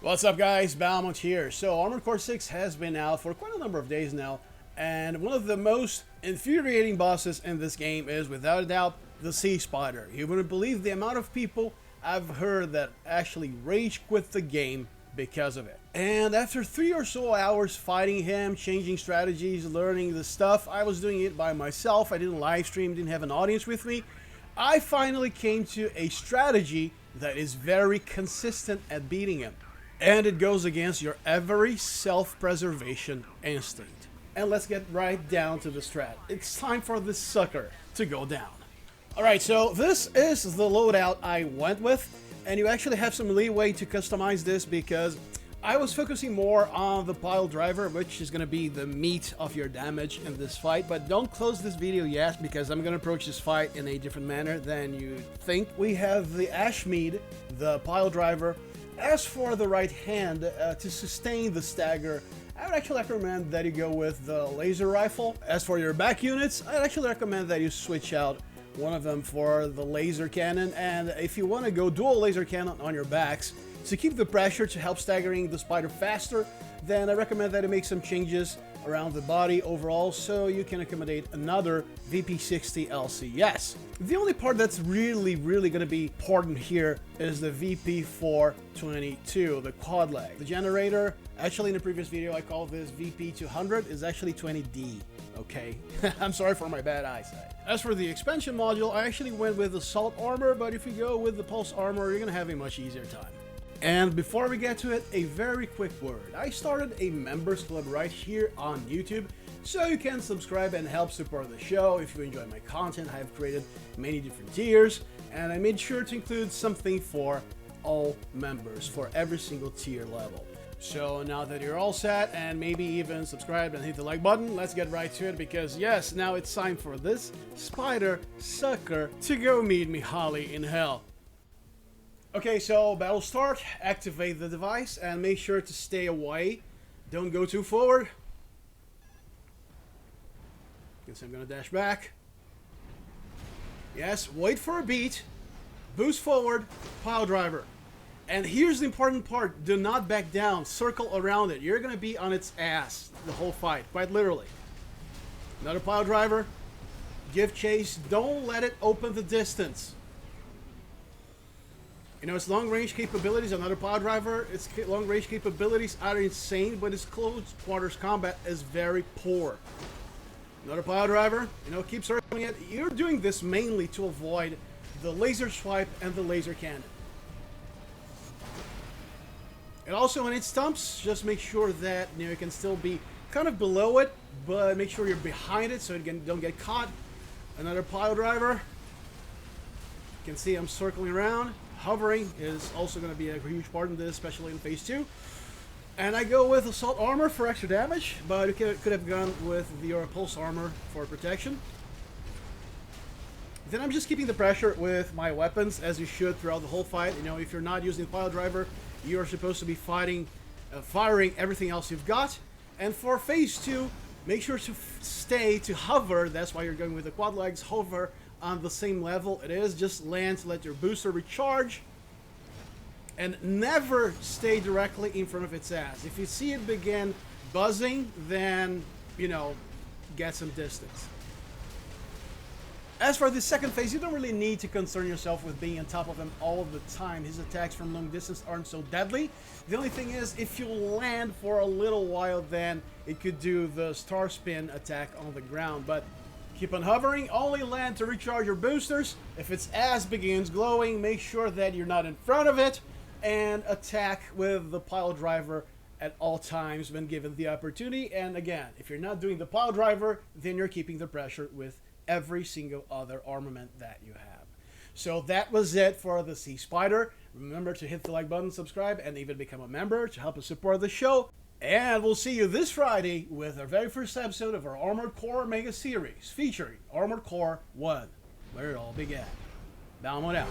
What's up guys, Balmont here. So Armored Core 6 has been out for quite a number of days now, and one of the most infuriating bosses in this game is without a doubt the Sea Spider. You wouldn't believe the amount of people I've heard that actually rage quit the game because of it. And after 3 or so hours fighting him, changing strategies, learning the stuff, I was doing it by myself. I didn't live stream, didn't have an audience with me. I finally came to a strategy that is very consistent at beating him. And it goes against your every self-preservation instinct. And let's get right down to the strat. It's time for this sucker to go down. Alright, so this is the loadout I went with. And you actually have some leeway to customize this because I was focusing more on the pile driver, which is going to be the meat of your damage in this fight. But don't close this video yet because I'm going to approach this fight in a different manner than you think. We have the Ashmead, the pile driver. As for the right hand, to sustain the stagger, I would actually recommend that you go with the laser rifle. As for your back units, I'd actually recommend that you switch out one of them for the laser cannon. And if you want to go dual laser cannon on your backs to keep the pressure to help staggering the spider faster, then I recommend that you make some changes around the body overall so you can accommodate another VP60 LCS. The only part that's really going to be important here is the VP422, the quad leg. The generator, actually in the previous video I called this VP200, is actually 20D, okay? I'm sorry for my bad eyesight. As for the expansion module, I actually went with assault armor, but if you go with the pulse armor, you're gonna have a much easier time. And before we get to it, a very quick word. I started a members club right here on YouTube, so you can subscribe and help support the show. If you enjoy my content, I have created many different tiers, and I made sure to include something for all members, for every single tier level. So now that you're all set, and maybe even subscribed and hit the like button, let's get right to it, because yes, now it's time for this spider sucker to go meet me Holly in hell. Okay, so battle start, activate the device, and make sure to stay away. Don't go too forward. Guess I'm gonna dash back. Yes, wait for a beat. Boost forward, pile driver. And here's the important part, do not back down, circle around it. You're gonna be on its ass the whole fight, quite literally. Another pile driver, give chase, don't let it open the distance. You know, its long-range capabilities, another pile driver, its long-range capabilities are insane, but its close quarters combat is very poor. Another pile driver, you know, keep circling it. You're doing this mainly to avoid the laser swipe and the laser cannon. And also when it stumps, just make sure that, you know, you can still be kind of below it, but make sure you're behind it so you don't get caught. Another pile driver. You can see I'm circling around. Hovering is also going to be a huge part in this, especially in phase 2. And I go with assault armor for extra damage, but you could have gone with your pulse armor for protection. Then I'm just keeping the pressure with my weapons, as you should throughout the whole fight. You know, if you're not using the pile driver, you're supposed to be firing everything else you've got. And for phase 2, make sure to stay to hover. That's why you're going with the quad legs. Hover on the same level it is. Just land to let your booster recharge. And never stay directly in front of its ass. If you see it begin buzzing, then, you know, get some distance. As for the second phase, you don't really need to concern yourself with being on top of him all of the time. His attacks from long distance aren't so deadly. The only thing is, if you land for a little while, then it could do the star spin attack on the ground. But keep on hovering, only land to recharge your boosters. If its ass begins glowing, make sure that you're not in front of it, and attack with the pile driver at all times when given the opportunity. And again, if you're not doing the pile driver, then you're keeping the pressure with every single other armament that you have. So that was it for the Sea Spider. Remember to hit the like button, subscribe, and even become a member to help us support the show. And we'll see you this Friday with our very first episode of our Armored Core Mega Series featuring Armored Core 1, where it all began. Balmont out.